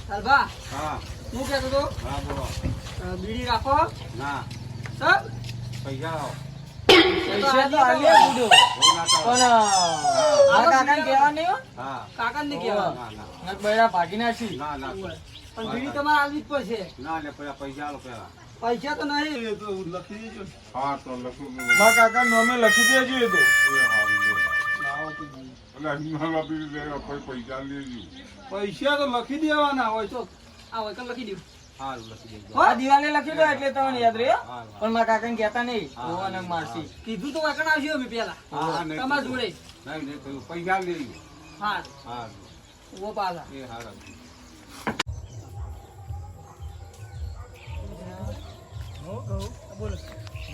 હલવા હા હું કહેતો તો હા બોલો બીડી રાખો ના સર પૈસા લાવો પૈસા તો આલે બુડો બહુ ના ચાલે. પણ આ કાકાને કહેવા નહીં હો હા કાકાને નહીં કહેવા ના ના નક બૈરા ભાગી નાખી ના ના પણ બીડી તમારે આલવી જ પડશે ના લે પેલા પૈસા આલો પેલા પૈસા તો નહીં હા તો લખું મારા કાકા નામે લખી દેજો એ તો પૈસા તો લખી દેવાના હોય તો આ હોય તો લખી દઉં હા લખી દેજો આ દિવાલે લખી દો એટલે તમને યાદ રહે હા પણ મારા કાકાને કહેતા નહીં હા, ઓવા ને હા, મારસી કીધું તો વકણ આવશે અમે પેલા હા નહીં તમાર જોડે નહીં નહીં કહ્યું પૈસા લેજો હા હા ઓ પાછા એ હા બોલો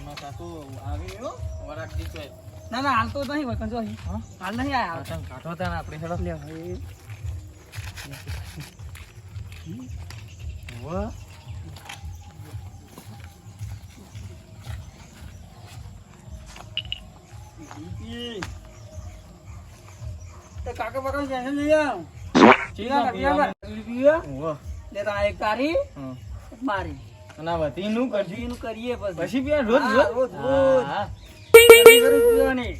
મારા કાકો આવી હો વરાક દીકરો ના ના હાલ તો નહીં વકણ જો હાલ નહીં આયા તને કાઢો તા આપણે હેડો લે હવે વાહ તે કાકા બકા ટેન્શન નહીં આવ ચીલા પીવા વાહ લે તા એક તારી હા એક મારી અને વતી નું કરજી પછી એનું કરીએ પછી પછી પીવા રોજ હા, રોજ રોજ, રોજ. હા એની ઘરે પીવાની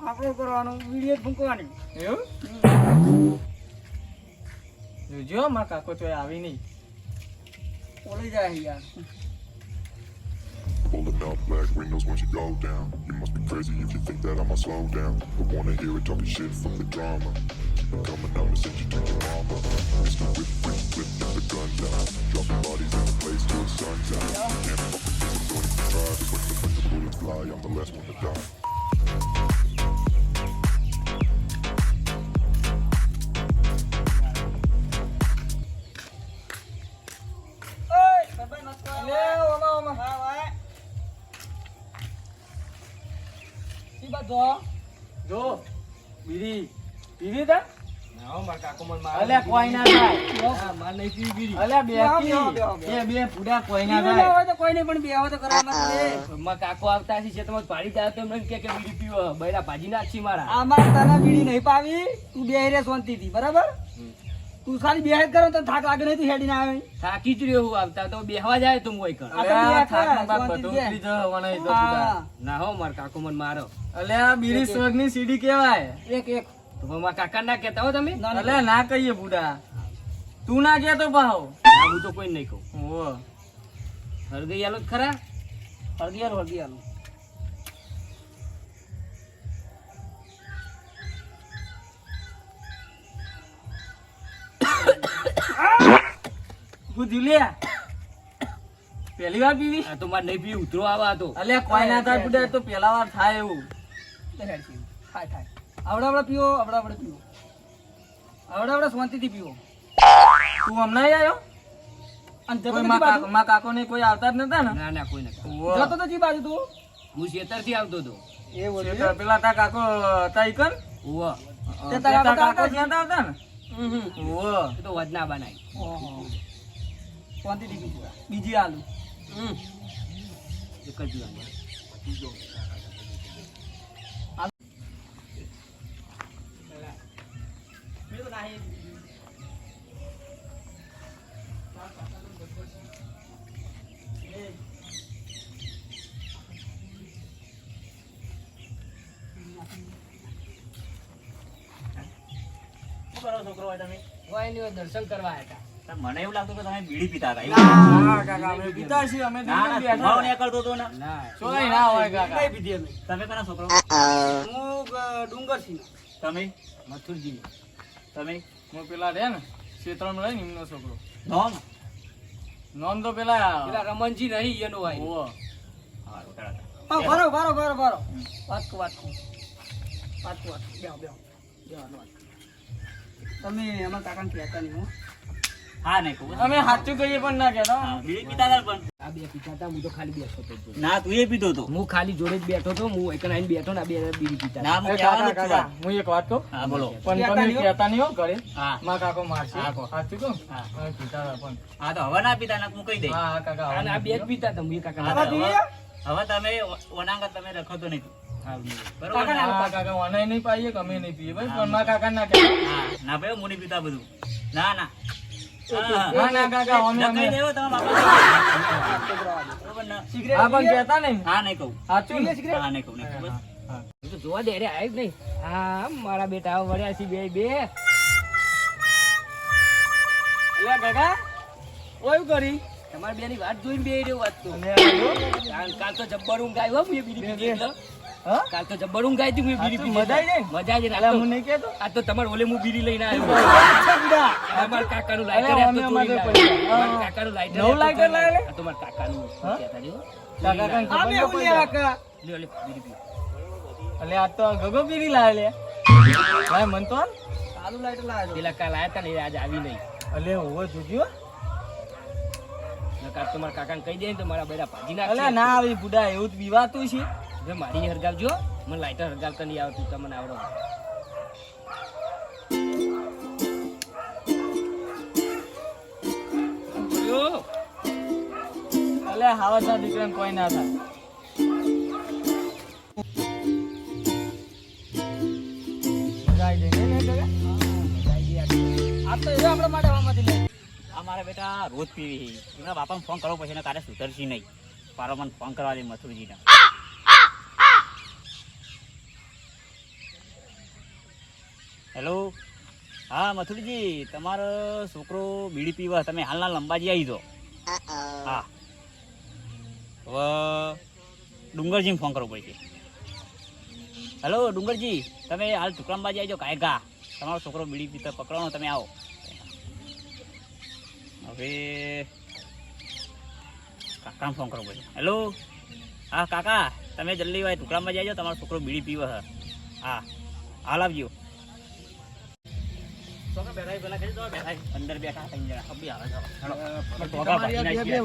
આપણું કરવાનું વિડીયો ફૂંકવાની એવું જોજો મારા કાકો તો આવી નહીં ઓળી જાય યાર Pulling up black windows once you go down. You must be crazy if you think that I'ma slow down. I wanna hear it talking shit from the drama. I'm coming out and send you to your mama. Mr. Whip, whip, whip, get the guns out. Dropping bodies in the place till the sun's out. Can't fuck with this, I'm going to try. But when the bullets fly, I'm the last one to die. લે ઓમાં ઓમાં હા ભાઈ ઈ બાજુ જો બીડી PV તા ના મારા કાકો મને અલ્યા કોઈ ના થાય હા માર નહીં પીવી બીડી અલ્યા બે બેહો, કી બેહો, બેહો. એ બે પૂડા કોઈ ના પીવી થાય હોય તો કોઈ નહીં પણ બે હોય તો કરવાના છે માં કાકો આવતા છે તમે પાડી જાય તો એમ કે બીડી પીવો બૈરા ભાજી નાખી મારા આમાં તને બીડી નહીં પાવી તું બે રે શાંતિથી બરાબર તું ખાલી બે કરો તો થાક લાગે નહીં તું હેડી ના આવે થાકી જ રહ્યો આવતા તો બેહવા જાય તો મોય કર આ તો બે થાક હતા, માં બાપ શાંતિ બધું બે. ઉતરી જવાના એ તો હા. પૂડા. ના હો માર કાકો મને મારો અલ્યા બીડી સ્વર્ગની સીડી કહેવાય એક એક તો મારા કાકા ના કહેતા હો તમે ના, ના. અલ્યા ના કહીએ બુડા તું ના કહેતો ભાવ હું તો કોઈ નહીં કહું ઓ હરગઈ આલો ખરા હળદિયાનું હું દિલ્યા પહેલી વાર પીવી આ તો મારે નહીં પીવી ઉતરો આવા તો અલ્યા કોઈ ના થાય બુડા તો પહેલા વાર થાય એવું થાય થાય આવડા પીવો આવડા પીવો આવડા શાંતિથી પીવો તું હમણાં આવ્યો અને કોઈ જતો તો માં કાકો ને કોઈ આવતા જ નતા ને ના ના કોઈ નથી ઓહ. જતો તો જી બાજુ તું હું ખેતર થી આવતો હતો એ બોલે શેતર પેલા તા કાકો તાઈ કર ઓવા તે તારા તારા કાકો કાકા જ નતા આવતા ને ઓહ. એ તો વજના બનાવી ઓહો શાંતિથી પીવો બીજી આલુ એક જ વાર. કોઈ નહીં, દર્શન કરવા આવ્યા હતા. મને એવું લાગતું કે તમે બીડી પીતા હતા હા, કાકા, અમે પીતા છીએ, અમે ના તો ના બેઠા સ્વભાવ હતા. નહીં કરતો તો ને ના ચોય ના હોય, કાકા. નહીં પીધી અમે તમે કોના છોકરો હું ડુંગર થી તમે મથુરજી તમે હું પેલા રહ્યા ને ક્ષેત્રમાં રહે ને એમનો છોકરો નોમ નોમ તો પેલા પેલા રમણજી નહીં એનો ભાઈ ઓહો. હા ઉતારા હા બરો વાત કો બેહો તમે અમારા કાકાને કહેતા નહીં હો હા નહીં કહું અમે સાચું કહીએ પણ ના કહેતા હા, બીડી પીતા હતા પણ આ બે પીતા હતા હું તો ખાલી બેઠો હતો ના તું એ પીતો હતો હું ખાલી જોડે જ બેઠો હતો હું એક આઈને બેઠો ને આ બે બીડી પીતા ના હતા. હું એ કહેવાનું કાકા, જ છું આ. કાકા, હું એક વાત કહું હા બોલો પણ કહેતા તમે નહીં હો. કહેતા નહીં હો ઘરે હા માં કાકો મારશે હા, કહો. સાચું કહું હા. અમે પીતા હતા પણ હા તો હવે ના પીતા ના હું કહી દઈ હા કાકા અને આ બે જ પીતા હતા હું એ કાકા હા, પીએ? હવે તમે ઓનાંગત તમે રખો તો નહીં બરોબર કાકા ને? ના હા, કાકા ઓનાય નહીં પાઈએ કે અમે નહીં પીએ ભાઈ પણ મારા કાકા ના કહેવાય. હા, ના ભાઈ હું નહીં પીતા બધું. ના ના હા, ના ના કાકા અમે ના કહી અમે દેવો તમારા બાપા. બરોબર ને? સિગરેટ હા પણ પીએ? કહેતા નહીં હા નહીં કહું. સાચું ને? સિગરેટ? હા નહીં કહું નહીં કહું. બસ. તું તો જોવા દે રે આવ્યું જ નહીં હા મારા બેટા આવો વળ્યા છે બે એટલે કાકા ઓયું કરી તમારી બેની વાત જોઈને બે રહ્યો વાત તો કાલ તો જબ્બર ઊંઘ આવી હો મેં બીડી પીધી એટલે હા કાલ તો જબ્બર ઊંઘ આવી હતી મેં બીડી સાચું? પીધી મજા આવી જાય ને? મજા આવી જાય એટલે હું નહીં કહેતો આ તો તમારે ઓલે હું બીડી લઈને આવ્યો અમારા કાકાનું લાઈટર અરે, આ તો અમે ચોરીને અમારે લાવ્યો. પૈસા. અમારા કાકાનું લાઈટર નવું લાઈટર લાવેલું? આ તો મારા કાકાનું હા? કહેતા રહ્યો. કાકા કાંઈ ખબર આમે ન હું પડી. લેવા કા? લ્યો, લ્યો, બીડી પીઓ. એટલે આ તો ગગો પીરી લાવે લે ભાઈ મન તો આમ. સારું લાઈટર લાવજો. પેલા કાલ આયા હતા ને એ આજે આવી નહીં અલે હોવો જોજો નકર તો મારા કાકાને કહી દે ને તો મારા બેડા ભાજી અલે નાખશે ના આવી બુડા એવું જ બીવાતું છે જો મારી હરગાવજો મને લાઈટર હરગાવતા નહીં આવતું તમને આવડો બોલ્યો. અલે હાવસા દીકરાને કોઈ ના થાય મજા આવી જાય ને કાકા? આ તો એ આપણા માટે આવવામાંથી લે. આ મારા બેટા રોજ પીવી છે. એમના બાપાને ફોન કરવો પછી કાલે સુધરશી નહીં. પારો મને ફોન કરવા દે મથુરજીને. હેલો હા મથુરજી તમારો છોકરો બીડી પીવા તમે હાલના લંબાજી આવી જાઓ. હા હવે ડુંગરજીને ફોન કરવો પડશે. હેલો ડુંગરજી તમે હાલ ટુકડાંબાજી આવી જાઓ કાયગા તમારો છોકરો બીડી પીતા પકડવાનો તમે આવો. હવે કાકાને ફોન કરવો પડશે. હેલો હા કાકા તમે જલ્દી ભાઈ ટુકડામાં જઈ જાઓ તમારો છોકરો બીડી પીવે છે. હા હાલ આવજો. છોકરા બેઠા પેલા કહી દો બેઠા અંદર બેઠા ત્રણ જણા ખબી આવે છે. હેલો. ટોકા ભાગી નાખીએ.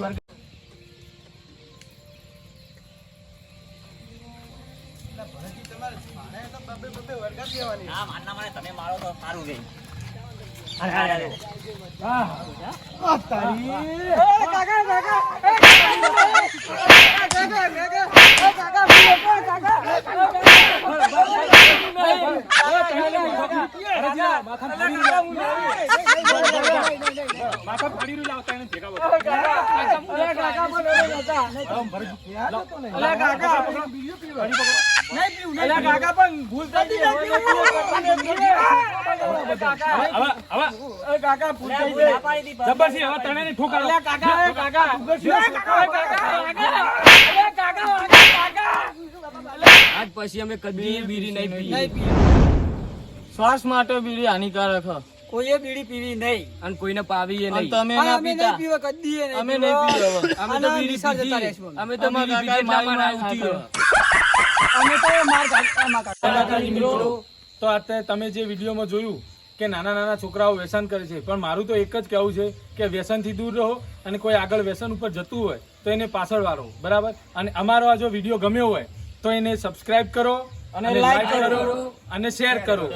હા મારના મને તમે મારો તો સારું રહે. અરે અરે આ તારી. એ કાકા કાકા. એ કાકા કાકા. એ કાકા પીએ તો કાકા. માથા ફાડી રહ્યું લાવતા એને ભેગા બધા. અરે કાકા પણ એ નતા. અરે કાકા નહીં પીવું અરે કાકા પણ ભૂલ થઈ ગઈ હવે હવે કાકા ભૂલ થઈ ગઈ ના પાડી દી. જબરથી હવે તને ઠોકર અરે કાકા અરે કાકા અરે કાકા આજ પછી અમે કદી બીડી નહીં પીએ નહીં પીએ શ્વાસ માટે બીડી હાનિકારક છે કોઈએ બીડી પીવી નહીં અને કોઈને પાવીએ અને નહીં તમે અને ના અમે પીતા નહીં પીવા કદી નહીં અમે નહીં પીએ હવે. અમે તો આના બીડી નિશાળ જતા પીધી. રહેશું. અમે તો તમારા બીડી કાકાએ પીધી મારી એટલામાં મારી આવતી અમે તો માર કાકા મિત્રો તો અત્યારે તમે જે વિડીયોમાં જોયું કે નાના નાના છોકરાઓ વ્યસન કરે છે પણ મારું તો એક જ કહેવું છે કે વ્યસનથી દૂર રહો અને કોઈ આગળ વ્યસન ઉપર જતું હોય તો એને પાછળ વાળો બરાબર. અને અમારો આ જો વિડીયો ગમ્યો હોય તો એને સબસ્ક્રાઇબ કરો અને લાઈક કરો અને શેર કરો.